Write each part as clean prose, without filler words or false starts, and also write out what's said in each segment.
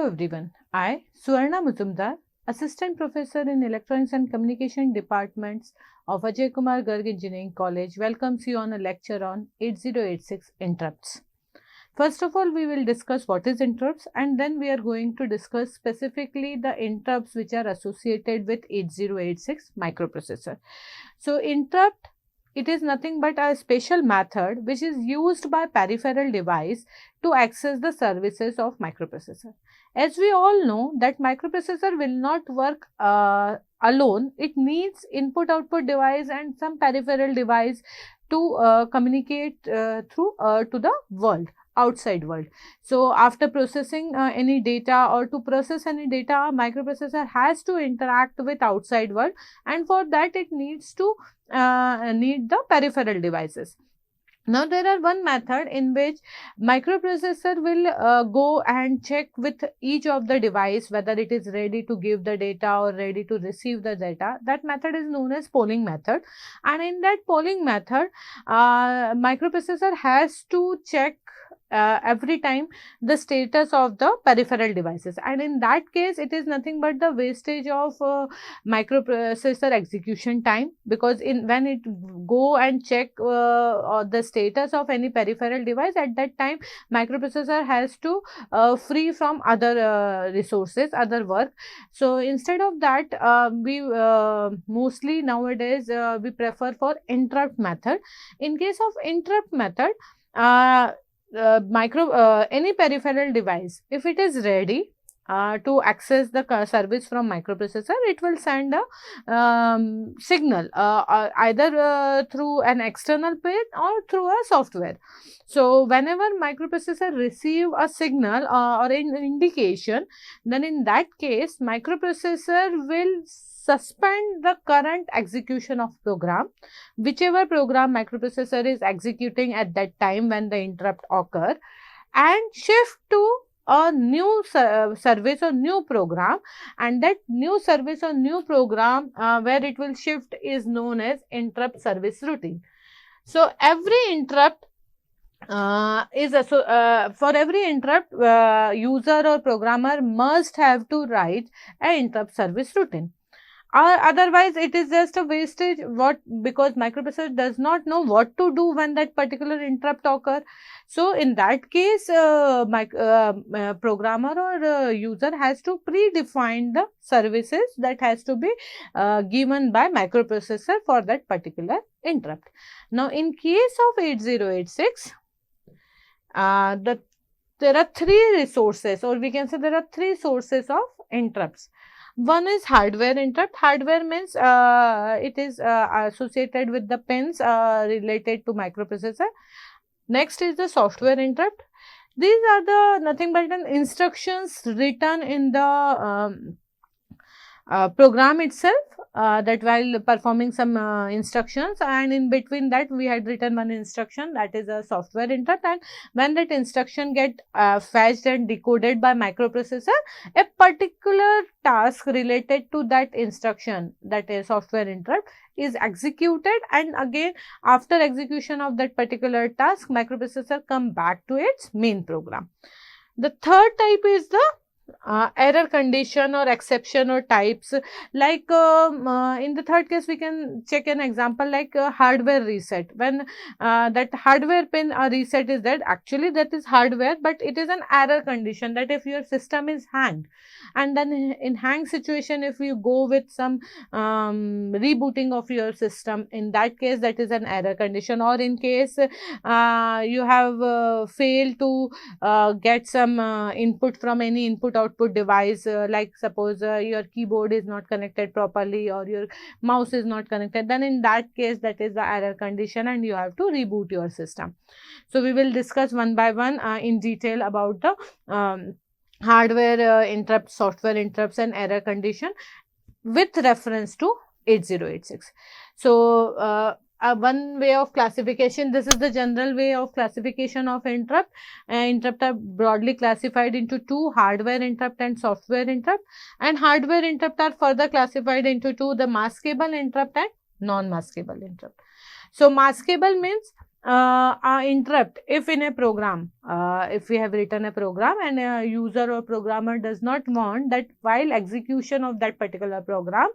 Hello everyone, I, Suvarna Muzumdar, Assistant Professor in Electronics and Communication Departments of Ajay Kumar Garg Engineering College, welcomes you on a lecture on 8086 interrupts. First of all, we will discuss what is interrupts, and then we are going to discuss specifically the interrupts which are associated with 8086 microprocessor. So, interrupt, it is nothing but a special method which is used by peripheral device to access the services of microprocessor. As we all know that microprocessor will not work alone, it needs input output device and some peripheral device to communicate through to the world, outside world. So after processing any data or to process any data, microprocessor has to interact with outside world, and for that it needs to need the peripheral devices. Now there are one method in which microprocessor will go and check with each of the device whether it is ready to give the data or ready to receive the data. That method is known as polling method, and in that polling method microprocessor has to check every time the status of the peripheral devices, and in that case it is nothing but the wastage of microprocessor execution time, because when it go and check the status of any peripheral device, at that time microprocessor has to free from other resources, other work. So instead of that we mostly nowadays we prefer for interrupt method. In case of interrupt method, any peripheral device, if it is ready to access the service from microprocessor, it will send a signal either through an external pin or through a software. So whenever microprocessor receive a signal or an indication, then in that case microprocessor will suspend the current execution of program, whichever program microprocessor is executing at that time when the interrupt occur, and shift to a new service or new program, and that new service or new program where it will shift is known as interrupt service routine. So every interrupt for every interrupt user or programmer must have to write an interrupt service routine. Otherwise it is just a wastage, because microprocessor does not know what to do when that particular interrupt occur. So in that case programmer or user has to predefine the services that has to be given by microprocessor for that particular interrupt. Now in case of 8086 there are three resources, or we can say there are three sources of interrupts. One is hardware interrupt. Hardware means it is associated with the pins related to microprocessor. Next is the software interrupt. These are the nothing but instructions written in the program itself, that while performing some instructions, and in between that we had written one instruction, that is a software interrupt, and when that instruction get fetched and decoded by microprocessor, a particular task related to that instruction, that is software interrupt, is executed, and again after execution of that particular task microprocessor come back to its main program. The third type is the error condition or exception or types. Like in the third case we can check an example like hardware reset. When that hardware pin reset is dead, actually that is hardware, but it is an error condition, that if your system is hanged, and then in hang situation if you go with some rebooting of your system, in that case that is an error condition. Or in case you have failed to get some input from any input output device, like suppose your keyboard is not connected properly or your mouse is not connected, then in that case that is the error condition and you have to reboot your system. So we will discuss one by one in detail about the hardware interrupt, software interrupts and error condition with reference to 8086. So one way of classification, this is the general way of classification of interrupt. Interrupt are broadly classified into two: hardware interrupt and software interrupt. And hardware interrupt are further classified into two: the maskable interrupt and non-maskable interrupt. So maskable means interrupt if in a program, if we have written a program and a user or programmer does not want that while execution of that particular program,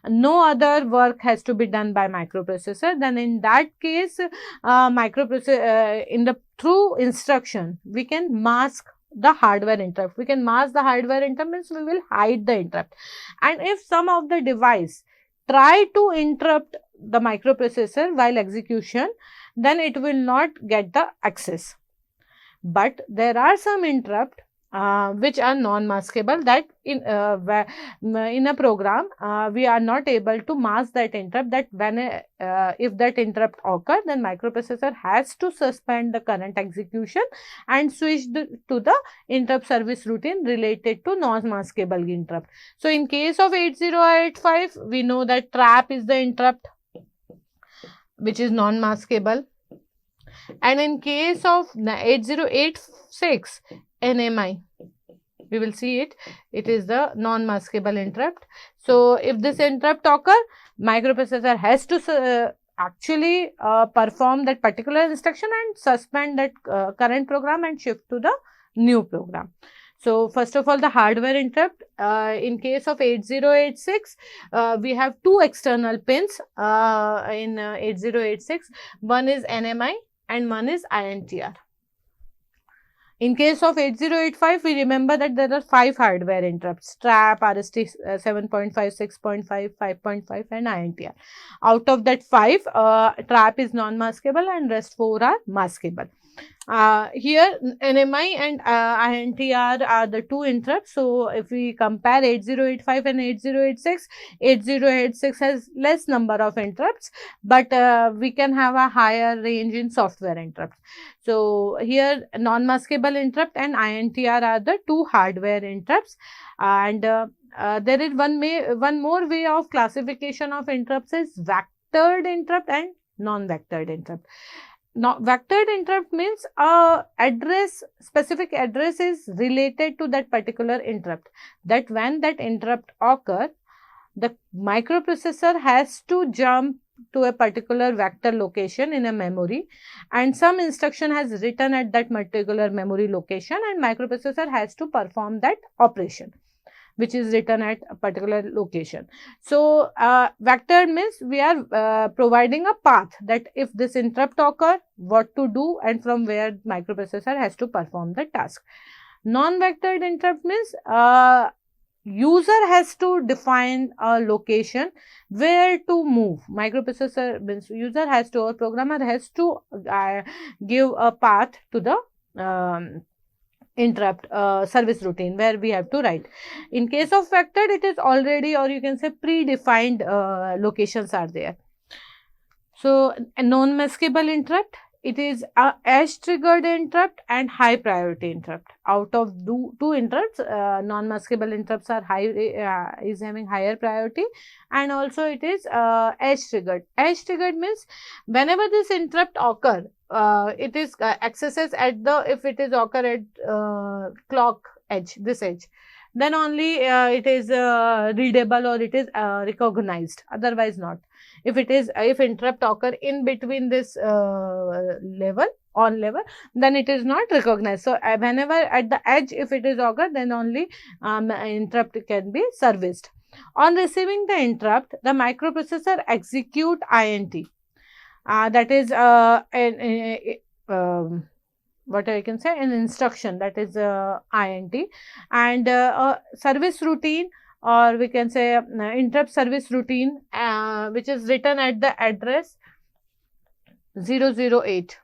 no other work has to be done by microprocessor, then in that case, microprocessor in the through instruction we can mask the hardware interrupt. We can mask the hardware interrupt means we will hide the interrupt. And if some of the device try to interrupt the microprocessor while execution, then it will not get the access. But there are some interrupt which are non-maskable, that in a program we are not able to mask that interrupt, that when if that interrupt occur, then microprocessor has to suspend the current execution and switch to the interrupt service routine related to non-maskable interrupt. So in case of 8085, we know that trap is the interrupt which is non-maskable. And in case of 8086 NMI, we will see it is the non-maskable interrupt. So if this interrupt occur, microprocessor has to actually perform that particular instruction and suspend that current program and shift to the new program. So first of all, the hardware interrupt. In case of 8086, we have two external pins in 8086. One is NMI and one is INTR. In case of 8085, we remember that there are 5 hardware interrupts: trap, RST 7.5, 6.5, 5.5 and INTR. Out of that 5, trap is non-maskable and rest 4 are maskable. Here NMI and INTR are the two interrupts. So if we compare 8085 and 8086, 8086 has less number of interrupts, but we can have a higher range in software interrupts. So here non-maskable interrupt and INTR are the two hardware interrupts. And there is one more way of classification of interrupts is vectored interrupt and non-vectored interrupt. Now, vectored interrupt means specific address is related to that particular interrupt. That when that interrupt occur, the microprocessor has to jump to a particular vector location in a memory, and some instruction has written at that particular memory location, and microprocessor has to perform that operation which is written at a particular location. So, vector means we are providing a path that if this interrupt occur, what to do and from where microprocessor has to perform the task. Non-vectored interrupt means user has to define a location where to move. Microprocessor means user has to, or programmer has to give a path to the interrupt service routine where we have to write. In case of vectored, it is already, or you can say predefined locations are there. So a non-maskable interrupt, it is a edge triggered interrupt and high priority interrupt. Out of two interrupts, non-maskable interrupts are is having higher priority, and also it is edge triggered. Edge triggered means whenever this interrupt occur, it is accesses at the, if it is occur at clock edge, this edge, then only it is readable or it is recognized, otherwise not. If it is, if interrupt occur in between this level, on level, then it is not recognized. So whenever at the edge, if it is occur, then only interrupt can be serviced. On receiving the interrupt, the microprocessor execute INT. That is what I can say, an instruction, that is INT, and service routine, or we can say interrupt service routine, which is written at the address 008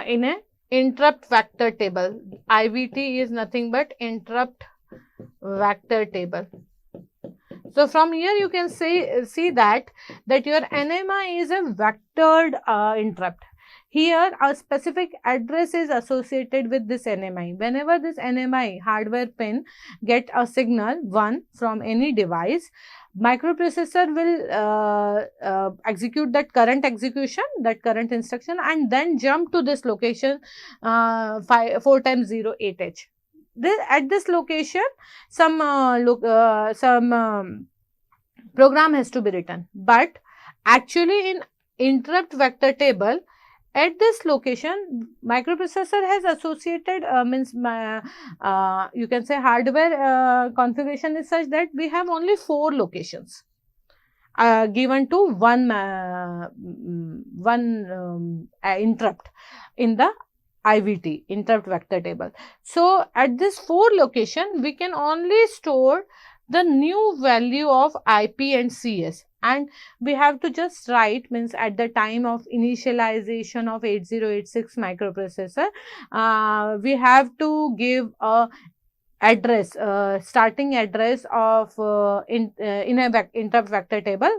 in a interrupt vector table. IVT is nothing but interrupt vector table. So from here you can see that your NMI is a vectored interrupt. Here a specific address is associated with this NMI. Whenever this NMI hardware pin get a signal 1 from any device, microprocessor will execute that current execution, that current instruction, and then jump to this location 4 times 0 8H. At this location, some program has to be written. But actually in interrupt vector table, at this location, microprocessor has associated you can say hardware configuration is such that we have only 4 locations given to one interrupt in the IVT, interrupt vector table. So at this 4 location, we can only store the new value of IP and CS, and we have to just write, means at the time of initialization of 8086 microprocessor, we have to give a address, starting address of in a interrupt vector table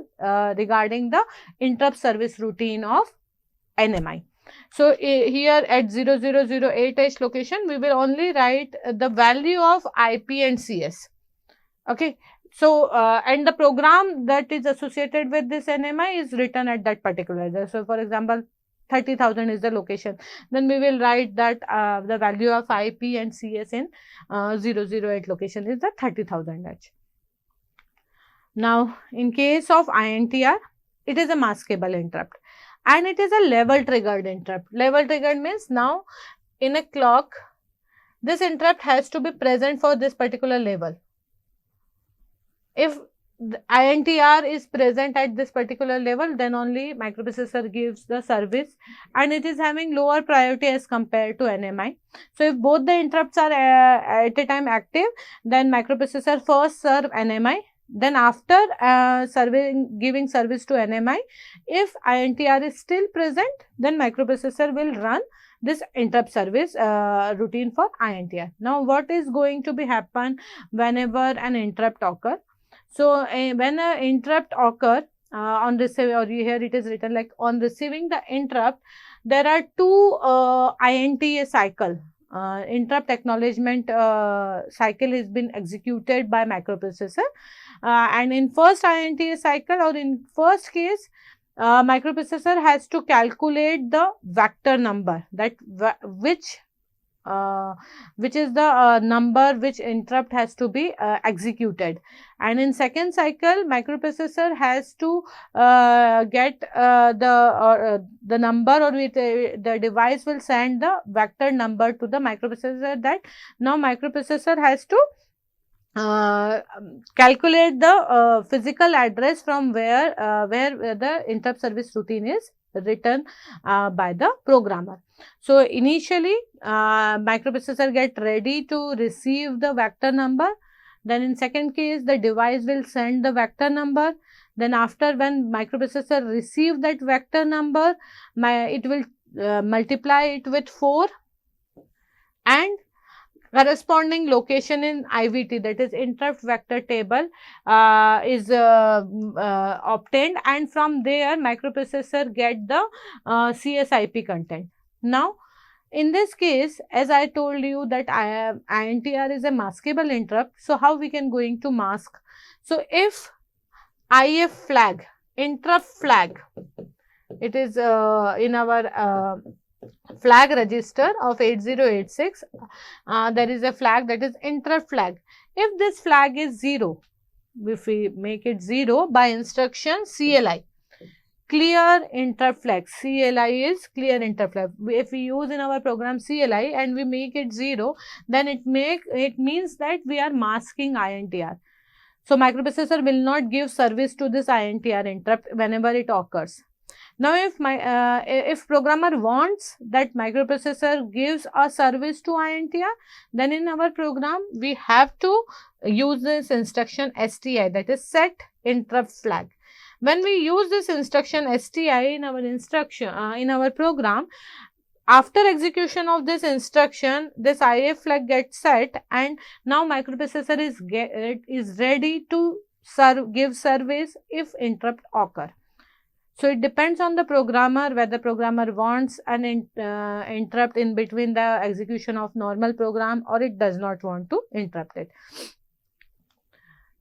regarding the interrupt service routine of NMI. So here at 0008H location, we will only write the value of IP and CS. Okay. So and the program that is associated with this NMI is written at that particular address. So for example, 30,000 is the location, then we will write that the value of IP and CS in 008 location is the 30,000 H. Now in case of INTR, it is a maskable interrupt and it is a level triggered interrupt. Level triggered means now in a clock, this interrupt has to be present for this particular level. If the INTR is present at this particular level, then only microprocessor gives the service, and it is having lower priority as compared to NMI. So if both the interrupts are at a time active, then microprocessor first serve NMI, then after giving service to NMI, if INTR is still present, then microprocessor will run this interrupt service routine for INTR. Now what is going to be happen whenever an interrupt occur? So when an interrupt occur on receiving, or here it is written like on receiving the interrupt, there are 2 INTA cycle. Interrupt acknowledgement cycle has been executed by microprocessor, and in first INTA cycle, or in first case, microprocessor has to calculate the vector number, that which is the number which interrupt has to be executed, and in second cycle microprocessor has to get the number, or the device will send the vector number to the microprocessor, that now microprocessor has to calculate the physical address from where the interrupt service routine is written by the programmer. So initially microprocessor get ready to receive the vector number, then in second case the device will send the vector number, then after when microprocessor receive that vector number, it will multiply it with 4, and corresponding location in IVT, that is interrupt vector table, is obtained, and from there microprocessor get the CSIP content. Now in this case, as I told you that INTR is a maskable interrupt, so how we can going to mask? So if IF flag, interrupt flag, it is in our flag register of 8086, there is a flag that is interrupt flag. If this flag is 0, if we make it 0 by instruction CLI, clear interrupt flag, CLI is clear interrupt flag. If we use in our program CLI and we make it 0, then it means that we are masking INTR. So microprocessor will not give service to this INTR interrupt whenever it occurs. Now if programmer wants that microprocessor gives a service to INTR, then in our program we have to use this instruction STI, that is set interrupt flag. When we use this instruction STI in our program, after execution of this instruction, this IF flag gets set, and now microprocessor is ready to give service if interrupt occur. So it depends on the programmer, whether programmer wants an interrupt in between the execution of normal program, or it does not want to interrupt it.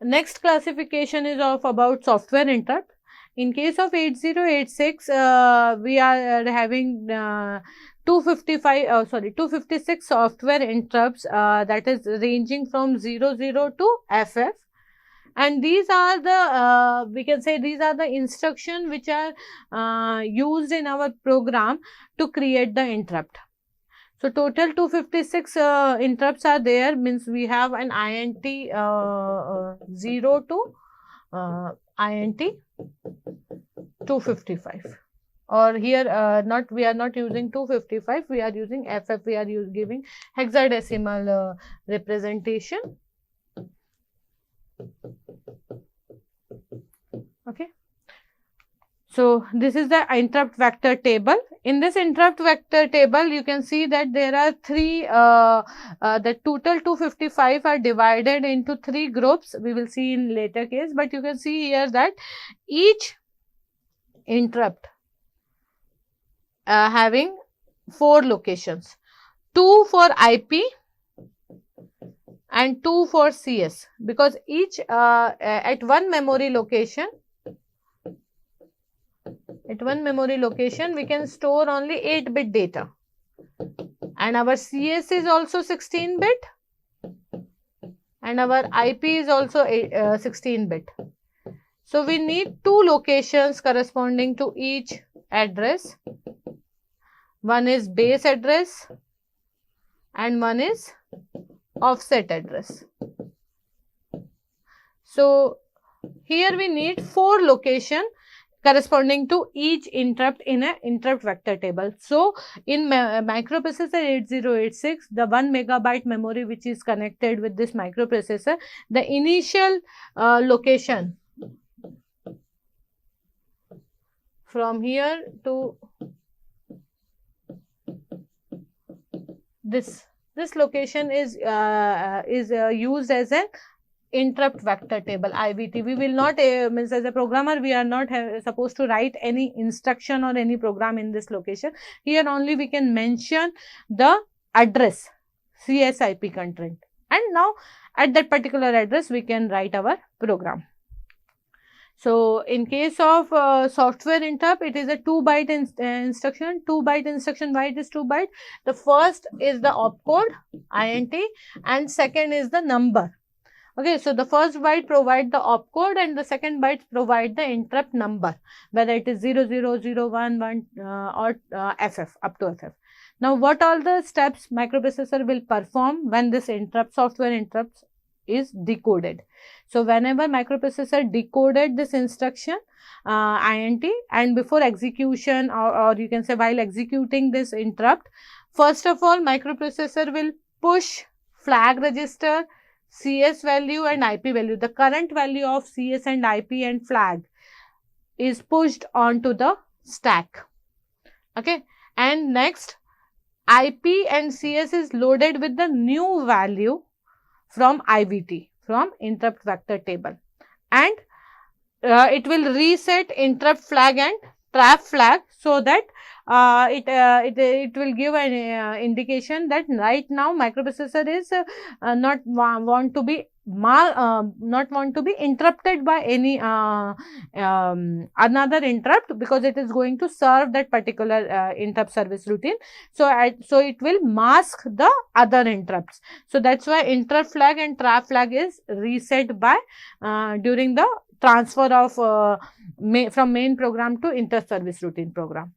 Next classification is of about software interrupt. In case of 8086, we are having 256 software interrupts, that is ranging from 00 to FF. And these are the we can say these are the instruction which are used in our program to create the interrupt. So total 256 interrupts are there, means we have an INT 0 to INT 255, or here not, we are not using 255, we are using FF, we are giving hexadecimal representation. Okay. So this is the interrupt vector table. In this interrupt vector table, you can see that there are three, the total 255 are divided into three groups. We will see in later case, but you can see here that each interrupt having 4 locations, 2 for IP and 2 for CS, because each at one memory location, we can store only 8-bit data, and our CS is also 16-bit and our IP is also 16-bit. So we need 2 locations corresponding to each address. One is base address and one is offset address. So here we need 4 locations corresponding to each interrupt in a interrupt vector table. So in microprocessor 8086, the 1 megabyte memory which is connected with this microprocessor, the initial location from here to this location is used as an interrupt vector table, IVT. We will not means as a programmer we are not supposed to write any instruction or any program in this location. Here only we can mention the address, CSIP content, and now at that particular address we can write our program. So in case of software interrupt, it is a 2-byte instruction. 2-byte instruction. Why it is 2 byte? The first is the opcode INT and second is the number. Okay, so the first byte provide the opcode and the second byte provide the interrupt number, whether it is 00, 01, 1 or FF, up to FF. Now what all the steps microprocessor will perform when this interrupt, software interrupt is decoded. So whenever microprocessor decoded this instruction INT, and before execution or you can say while executing this interrupt, first of all microprocessor will push flag register, CS value and IP value. The current value of CS and IP and flag is pushed onto the stack. Okay, and next IP and CS is loaded with the new value from IVT, from interrupt vector table, and it will reset interrupt flag and trap flag, so that it will give an indication that right now microprocessor is not want to be interrupted by any another interrupt, because it is going to serve that particular interrupt service routine. So it will mask the other interrupts. So that's why interrupt flag and trap flag is reset by during the transfer of from main program to inter-service routine program.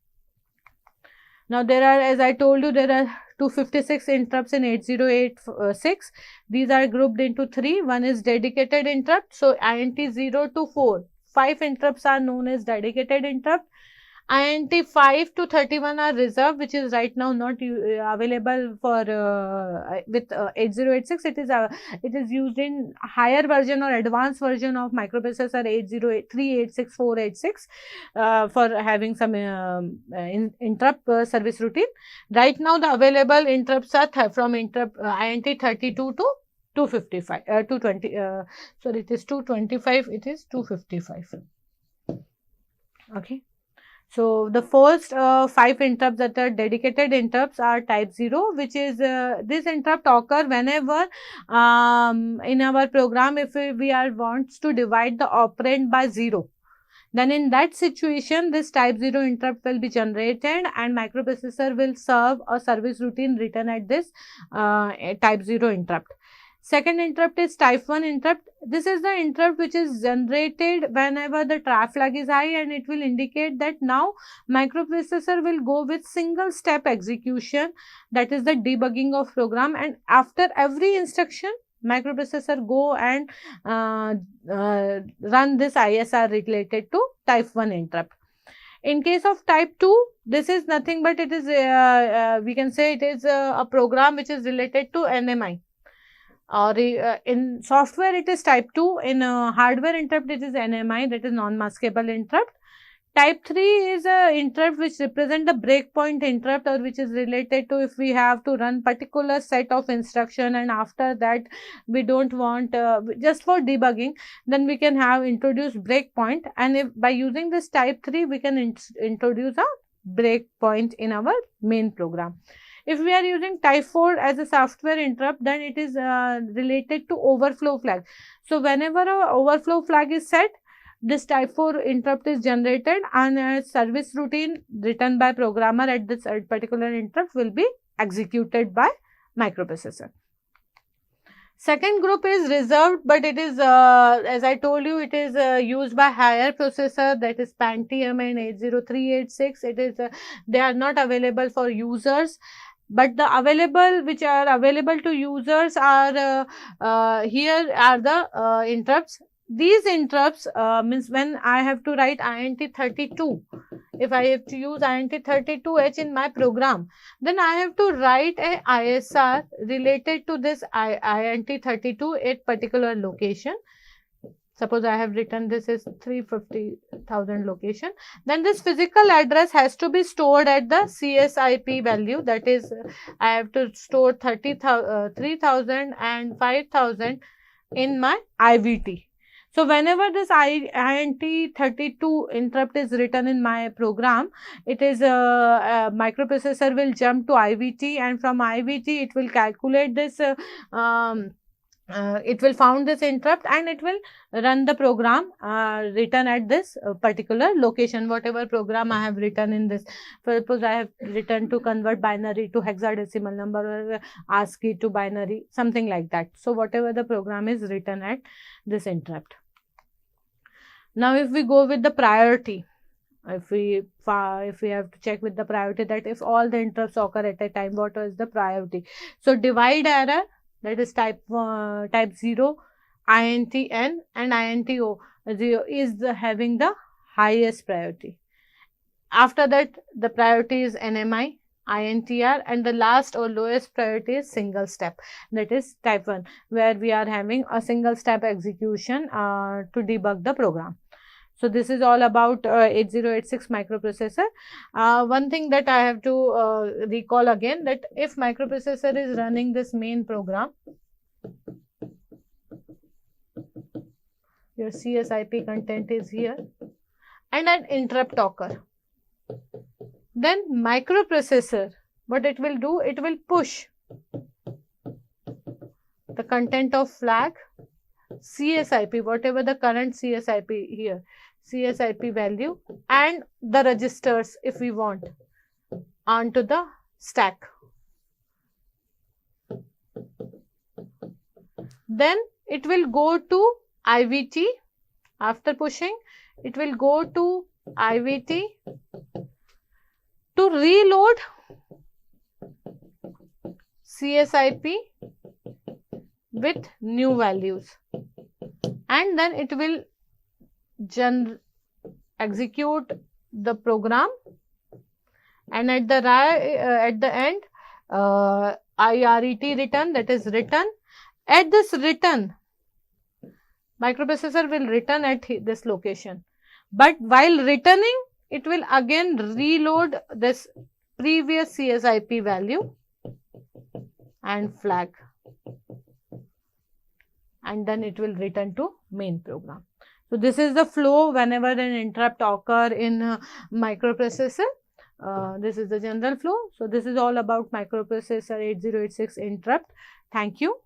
Now there are, as I told you, there are 256 interrupts in 8086. These are grouped into 3. One is dedicated interrupt. So INT 0 to 4, 5 interrupts are known as dedicated interrupt. INT 5 to 31 are reserved, which is right now not available for with 8086. It is used in higher version or advanced version of microprocessor 8083, 486 for having some interrupt service routine. Right now the available interrupts are from interrupt INT 32 to 255, 220, sorry, it is 225, it is 255. Okay. So the first 5 interrupts that are dedicated interrupts are type 0, which is this interrupt occur whenever in our program, if we are wants to divide the operand by 0. Then in that situation, this type 0 interrupt will be generated and microprocessor will serve a service routine written at this type 0 interrupt. Second interrupt is type 1 interrupt. this is the interrupt which is generated whenever the TRAP flag is high, and it will indicate that now microprocessor will go with single step execution, that is the debugging of program, and after every instruction microprocessor go and run this ISR related to type 1 interrupt. In case of type 2, this is nothing but it is we can say it is a program which is related to NMI, or in software it is type 2, in hardware interrupt it is NMI, that is non-maskable interrupt. Type 3 is a interrupt which represent the breakpoint interrupt, or which is related to if we have to run particular set of instruction and after that we don't want just for debugging, then we can have introduced breakpoint, and if by using this type 3 we can introduce a breakpoint in our main program. If we are using type 4 as a software interrupt, then it is related to overflow flag. So whenever a overflow flag is set, this type 4 interrupt is generated, and a service routine written by programmer at this particular interrupt will be executed by microprocessor. Second group is reserved, but it is as I told you, it is used by higher processor, that is Pentium and 80386. It is they are not available for users, but the available which are available to users are here are the interrupts. These interrupts means when I have to write INT32, if I have to use INT32H in my program, then I have to write a ISR related to this INT32 at particular location. Suppose I have written this is 350,000 location, then this physical address has to be stored at the CSIP value, that is I have to store 3,000 and 5,000 in my IVT. So whenever this INT32 interrupt is written in my program, it is microprocessor will jump to IVT, and from IVT it will calculate this it will found this interrupt, and it will run the program written at this particular location, whatever program I have written in this. Suppose I have written to convert binary to hexadecimal number, or ASCII to binary, something like that. So whatever the program is written at this interrupt. Now if we go with the priority, if we have to check with the priority, that if all the interrupts occur at a time, what is the priority? So divide error, that is type 0, INTN and INTO 0 is having the highest priority. After that the priority is NMI, INTR, and the last or lowest priority is single step, that is type 1, where we are having a single step execution to debug the program. So this is all about 8086 microprocessor. One thing that I have to recall again, that if microprocessor is running this main program, your CSIP content is here, and an interrupt occur, then microprocessor, what it will do, it will push the content of flag CSIP, whatever the current CSIP here, CSIP value, and the registers if we want, onto the stack. Then it will go to IVT. After pushing, it will go to IVT to reload CSIP with new values, and then it will execute the program, and at the end IRET return, that is return. At this return, microprocessor will return at this location, but while returning it will again reload this previous CSIP value and flag, and then it will return to main program. So this is the flow whenever an interrupt occur in microprocessor. This is the general flow. So this is all about microprocessor 8086 interrupt. Thank you.